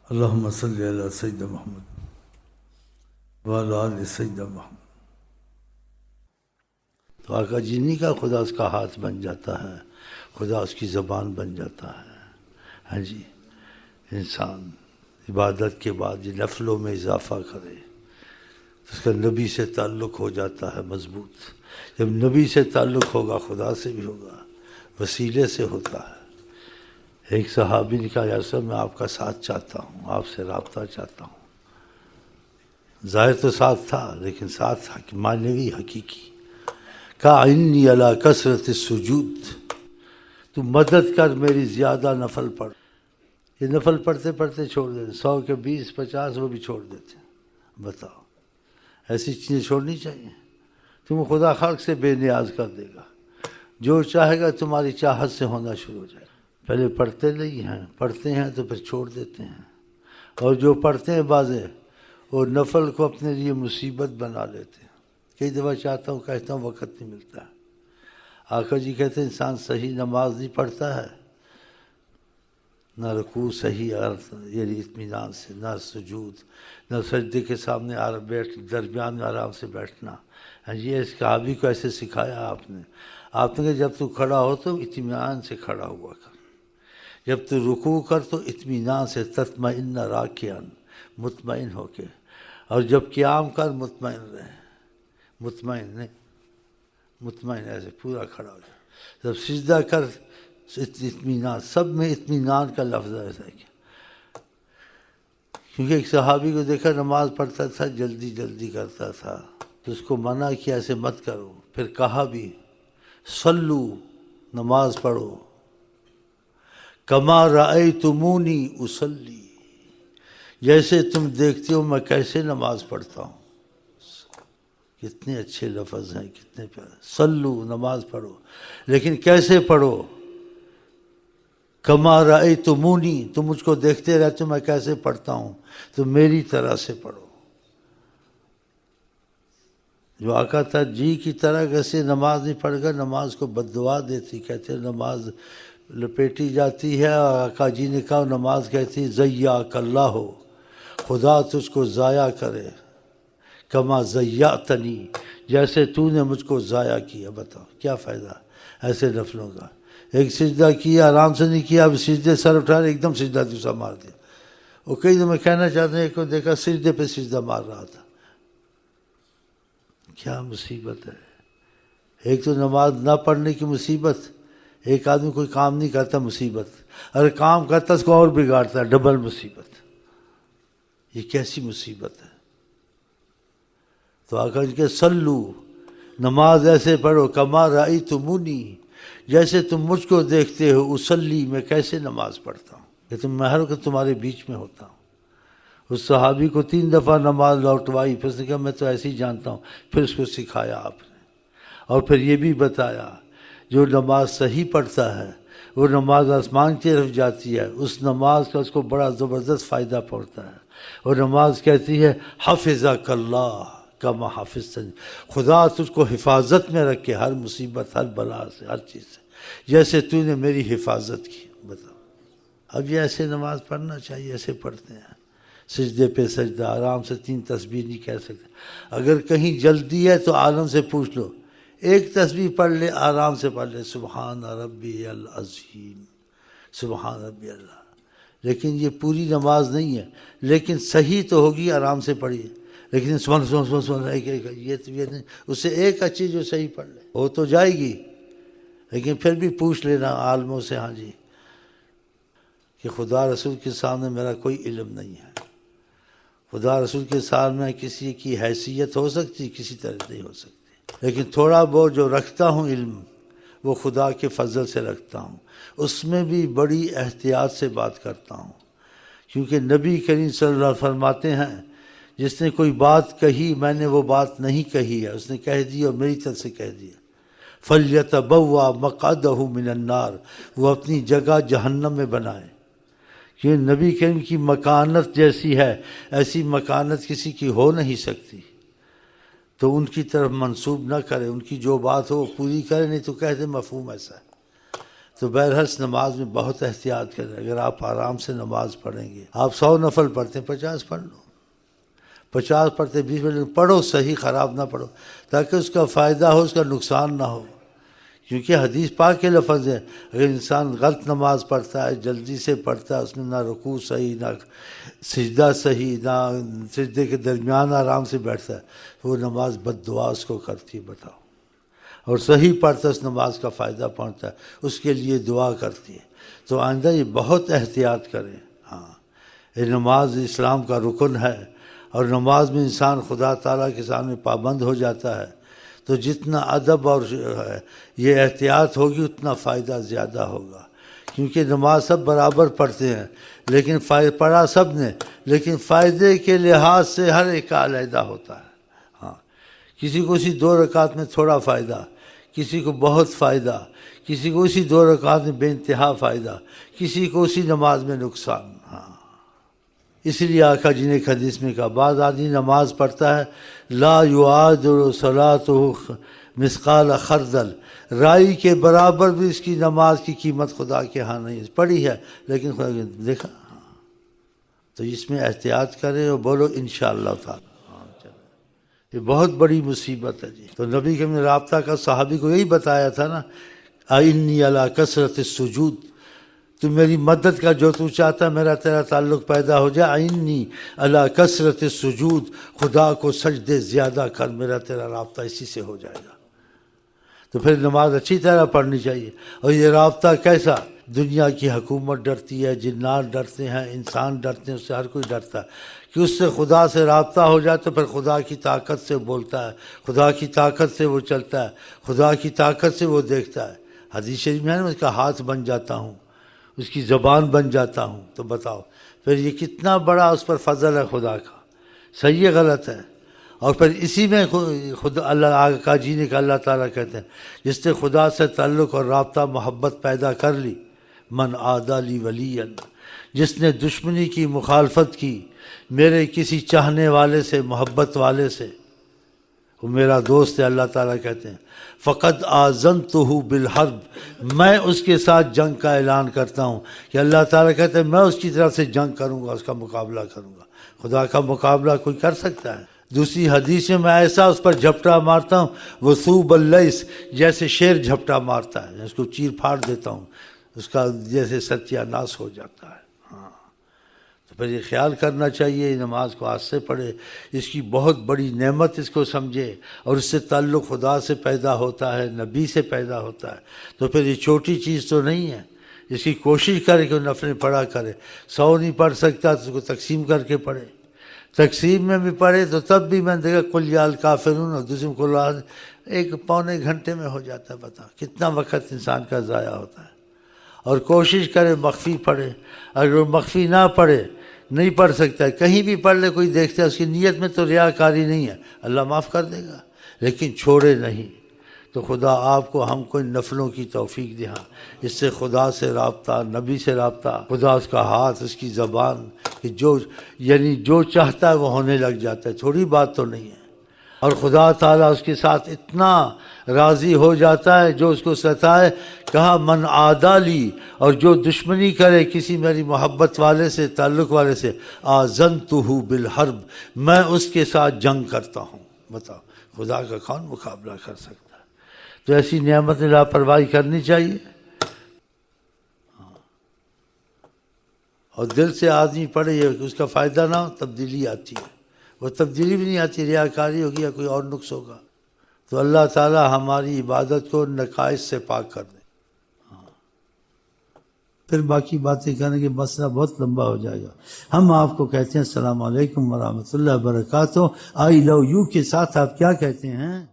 اللہم صلی علی سیدنا محمد وعلی آل سیدنا محمد۔ تو آقا جی نہیں کہا خدا اس کا ہاتھ بن جاتا ہے، خدا اس کی زبان بن جاتا ہے۔ ہاں جی، انسان عبادت کے بعد یہ نفلوں میں اضافہ کرے، اس کا نبی سے تعلق ہو جاتا ہے مضبوط۔ جب نبی سے تعلق ہوگا خدا سے بھی ہوگا، وسیلے سے ہوتا ہے۔ ایک صحابی نے کہا یا رسول اللہ میں آپ کا ساتھ چاہتا ہوں، آپ سے رابطہ چاہتا ہوں۔ ظاہر تو ساتھ تھا لیکن ساتھ معنوی حقیقی۔ کہا انی علی کثرت السجود، تو مدد کر میری زیادہ نفل پڑھ۔ یہ نفل پڑھتے پڑھتے چھوڑ دیتے، 100 کے 20 50 وہ بھی چھوڑ دیتے۔ بتاؤ، ایسی چیزیں چھوڑنی چاہیے؟ تم خدا خلق سے بے نیاز کر دے گا، جو چاہے گا تمہاری چاہت سے ہونا شروع ہو جائے گا۔ پہلے پڑھتے نہیں ہیں، پڑھتے ہیں تو پھر چھوڑ دیتے ہیں، اور جو پڑھتے ہیں بازے وہ نفل کو اپنے لیے مصیبت بنا لیتے ہیں۔ کئی دفعہ چاہتا ہوں کہتا ہوں وقت نہیں ملتا۔ آقا جی کہتے ہیں انسان صحیح نماز نہیں پڑھتا ہے، نہ رکوع صحیح یعنی اطمینان سے، نہ سجود، نہ سجدے کے سامنے درمیان میں آرام سے بیٹھنا۔ یہ اس صحابی کو ایسے سکھایا آپ نے کہا جب تو کھڑا ہو تو اطمینان سے کھڑا ہوا کر، جب تو رکوع کر تو اطمینان سے، تطمئن راکعا، مطمئن ہو کے، اور جب قیام کر مطمئن رہے، مطمئن ایسے پورا کھڑا ہو جائے۔ جب سجدہ کر اطمینان، سب میں اطمینان کا لفظ ہے۔ کیونکہ ایک صحابی کو دیکھا نماز پڑھتا تھا، جلدی جلدی کرتا تھا، تو اس کو منع کیا ایسے مت کرو، پھر کہا بھی صلو، نماز پڑھو، کما رأیتمونی اصلی، جیسے تم دیکھتے ہو میں کیسے نماز پڑھتا ہوں۔ کتنے اچھے لفظ ہیں، کتنے پیارے۔ صلو، نماز پڑھو، لیکن کیسے پڑھو؟ کما رأیتمونی، تم مجھ کو دیکھتے رہتے ہو میں کیسے پڑھتا ہوں، تو میری طرح سے پڑھو۔ جو آقا تھا جی کی طرح کیسے نماز نہیں پڑھ کر نماز کو بد دعا دیتی، کہتے ہیں نماز لپیٹی جاتی ہے، اور آقا جی نے کہا نماز کہتی ضیعک اللہ ہو، خدا تجھ کو ضائع کرے، کما ضیعتنی، جیسے تو نے مجھ کو ضائع کیا۔ بتاؤ کیا فائدہ ایسے نفلوں کا؟ ایک سجدہ کیا، آرام سے نہیں کیا، اب سجدے سر اٹھا ایک دم سجدہ دوسرا مار دیا۔ وہ کئی دفعہ میں کہنا چاہتا ہوں، ایک کو دیکھا سجدے پہ سجدہ مار رہا تھا۔ کیا مصیبت ہے! ایک تو نماز نہ پڑھنے کی مصیبت، ایک آدمی کوئی کام نہیں کرتا مصیبت، اگر کام کرتا اس کو اور بگاڑتا ہے، ڈبل مصیبت۔ یہ کیسی مصیبت ہے! تو آقا جی کہ صلو، نماز ایسے پڑھو، کما رأیتمونی، جیسے تم مجھ کو دیکھتے ہو، اصلی، میں کیسے نماز پڑھتا ہوں، کہ تم میں ہر وقت تمہارے بیچ میں ہوتا ہوں۔ اس صحابی کو 3 دفعہ نماز لوٹوائی، پھر اس نے کہا میں تو ایسے ہی جانتا ہوں، پھر اس کو سکھایا آپ نے، اور پھر یہ بھی بتایا جو نماز صحیح پڑھتا ہے وہ نماز آسمان کی طرف جاتی ہے، اس نماز کا اس کو بڑا زبردست فائدہ پہنچتا ہے۔ اور نماز کہتی ہے حفظک اللہ کما حفظتنی، خدا تجھ کو حفاظت میں رکھے ہر مصیبت، ہر بلا سے، ہر چیز سے، جیسے تو نے میری حفاظت کی۔ بتاؤ، اب یہ ایسے نماز پڑھنا چاہیے، ایسے پڑھتے ہیں، سجدے پہ سجدہ، آرام سے 3 تسبیح نہیں کہہ سکتے۔ اگر کہیں جلدی ہے تو عالم سے پوچھ لو، ایک تسبیح پڑھ لے، آرام سے پڑھ لے، سبحان ربی العظیم، سبحان ربی اللہ۔ لیکن یہ پوری نماز نہیں ہے، لیکن صحیح تو ہوگی، آرام سے پڑھیے، لیکن سن یہ نہیں، اس سے ایک اچھی جو صحیح پڑھ لے وہ تو جائے گی، لیکن پھر بھی پوچھ لینا عالموں سے، ہاں جی، کہ خدا رسول کے سامنے میرا کوئی علم نہیں ہے، خدا رسول کے سامنے کسی کی حیثیت ہو سکتی، کسی طرح نہیں ہو سکتی، لیکن تھوڑا بہت جو رکھتا ہوں علم وہ خدا کے فضل سے رکھتا ہوں، اس میں بھی بڑی احتیاط سے بات کرتا ہوں، کیونکہ نبی کریم صلی اللہ علیہ وسلم فرماتے ہیں جس نے کوئی بات کہی میں نے وہ بات نہیں کہی ہے، اس نے کہہ دی اور میری طرف سے کہہ دیا، فَلْيَتَبَوَّأْ مَقْعَدَهُ مِنَ النَّارِ، وہ اپنی جگہ جہنم میں بنائے، کہ نبی کریم کی مکانت جیسی ہے ایسی مکانت کسی کی ہو نہیں سکتی، تو ان کی طرف منسوب نہ کرے، ان کی جو بات ہو پوری کرے، نہیں تو کہہ دے مفہوم ایسا ہے۔ تو بہرحال نماز میں بہت احتیاط کریں. اگر آپ آرام سے نماز پڑھیں گے، آپ 100 نفل پڑھتے ہیں 50 پڑھ لو، 50 پڑھتے 20 منٹ پڑھو، صحیح خراب نہ پڑھو، تاکہ اس کا فائدہ ہو، اس کا نقصان نہ ہو. کیونکہ حدیث پاک کے لفظ ہے، اگر انسان غلط نماز پڑھتا ہے، جلدی سے پڑھتا ہے، اس میں نہ رکوع صحیح، نہ سجدہ صحیح، نہ سجدے کے درمیان آرام سے بیٹھتا ہے، تو وہ نماز بد دعا اس کو کرتی ہے. بتاؤ. اور صحیح پڑھتا اس نماز کا فائدہ پہنچتا ہے، اس کے لیے دعا کرتی ہے. تو آئندہ یہ بہت احتیاط کریں. ہاں، یہ نماز اسلام کا رکن ہے، اور نماز میں انسان خدا تعالیٰ کے سامنے پابند ہو جاتا ہے. تو جتنا ادب اور یہ احتیاط ہوگی اتنا فائدہ زیادہ ہوگا. کیونکہ نماز سب برابر پڑھتے ہیں، لیکن پڑھا سب نے، لیکن فائدے کے لحاظ سے ہر ایک کا علیحدہ ہوتا ہے. ہاں، کسی کو اسی 2 رکعت میں تھوڑا فائدہ، کسی کو بہت فائدہ، کسی کو اسی 2 رکعت میں بے انتہا فائدہ، کسی کو اسی نماز میں نقصان. ہاں، اس لیے آقا جی نے ایک حدیث میں کہا، بعض آدمی نماز پڑھتا ہے، لا یعادل صلاتہ مثقال خردل، رائی کے برابر بھی اس کی نماز کی قیمت خدا کے ہاں نہیں. پڑھی ہے لیکن خدا کے دیکھا. تو اس میں احتیاط کریں اور بولو انشاءاللہ تعالی. یہ بہت بڑی مصیبت ہے جی. تو نبی کے نے رابطہ کا صحابی کو یہی بتایا تھا نا، اعنی علی کثرت السجود، تو میری مدد کا جو تو چاہتا ہے میرا تیرا تعلق پیدا ہو جائے. اعنی علی کثرت السجود، خدا کو سجدے زیادہ کر، میرا تیرا رابطہ اسی سے ہو جائے گا. تو پھر نماز اچھی طرح پڑھنی چاہیے. اور یہ رابطہ کیسا؟ دنیا کی حکومت ڈرتی ہے، جنات ڈرتے ہیں، انسان ڈرتے ہیں، اس سے ہر کوئی ڈرتا ہے کہ اس سے خدا سے رابطہ ہو جائے تو پھر خدا کی طاقت سے بولتا ہے، خدا کی طاقت سے وہ چلتا ہے، خدا کی طاقت سے وہ دیکھتا ہے. حدیث شریف میں ہے نا، اس کا ہاتھ بن جاتا ہوں، اس کی زبان بن جاتا ہوں. تو بتاؤ پھر یہ کتنا بڑا اس پر فضل ہے خدا کا. صحیح ہے غلط ہے؟ اور پھر اسی میں خود اللہ آقا جی نے کہا، اللہ تعالیٰ کہتے ہیں جس نے خدا سے تعلق اور رابطہ محبت پیدا کر لی، من عادی لی ولی، جس نے دشمنی کی، مخالفت کی میرے کسی چاہنے والے سے، محبت والے سے، وہ میرا دوست ہے. اللہ تعالیٰ کہتے ہیں فقد آذنتہ بالحرب، میں اس کے ساتھ جنگ کا اعلان کرتا ہوں. کہ اللہ تعالیٰ کہتے ہیں میں اس کی طرف سے جنگ کروں گا، اس کا مقابلہ کروں گا. خدا کا مقابلہ کوئی کر سکتا ہے؟ دوسری حدیث میں ایسا اس پر جھپٹا مارتا ہوں، وثوب اللیث، جیسے شیر جھپٹا مارتا ہے، اس کو چیر پھاڑ دیتا ہوں، اس کا جیسے ستیہ ناش ہو جاتا ہے. ہاں، تو پھر یہ خیال کرنا چاہیے، نماز کو ہاتھ سے پڑھے، اس کی بہت بڑی نعمت اس کو سمجھے، اور اس سے تعلق خدا سے پیدا ہوتا ہے، نبی سے پیدا ہوتا ہے. تو پھر یہ چھوٹی چیز تو نہیں ہے. اس کی کوشش کرے کہ وہ نفلیں پڑھا کرے. 100 نہیں پڑھ سکتا تو اس کو تقسیم کر کے پڑھے. تقسیم میں بھی پڑھے تو تب بھی میں نے دیکھا قل یا الکافرون، اور دوسرے کو 1-پونے گھنٹے میں ہو جاتا ہے. بتا کتنا وقت انسان کا ضائع ہوتا ہے. اور کوشش کرے مخفی پڑھے. اگر وہ مخفی نہ پڑھے، نہیں پڑھ سکتا ہے، کہیں بھی پڑھ لے، کوئی دیکھتا ہے، اس کی نیت میں تو ریاکاری نہیں ہے، اللہ معاف کر دے گا. لیکن چھوڑے نہیں. تو خدا آپ کو، ہم کو ان نفلوں کی توفیق دے. اس سے خدا سے رابطہ، نبی سے رابطہ، خدا اس کا ہاتھ، اس کی زبان، کہ جو چاہتا ہے وہ ہونے لگ جاتا ہے. تھوڑی بات تو نہیں ہے. اور خدا تعالیٰ اس کے ساتھ اتنا راضی ہو جاتا ہے جو اس کو ستائے. کہا من عادی لی، اور جو دشمنی کرے کسی میری محبت والے سے، تعلق والے سے، آذنتہ بالحرب، میں اس کے ساتھ جنگ کرتا ہوں. بتاؤ خدا کا کون مقابلہ کر سکتا ہے؟ تو ایسی نعمت لاپرواہی کرنی چاہیے. اور دل سے آدمی پڑھے، اس کا فائدہ نہ ہو، تبدیلی آتی ہے. وہ تبدیلی بھی نہیں آتی، ریاکاری ہوگی یا کوئی اور نقص ہوگا. تو اللہ تعالی ہماری عبادت کو نقائص سے پاک کر دے. پھر باقی باتیں کرنے کے مسئلہ بہت لمبا ہو جائے گا. ہم آپ کو کہتے ہیں السلام علیکم ورحمۃ اللہ وبرکاتہ. آئی لو یو کے ساتھ آپ کیا کہتے ہیں؟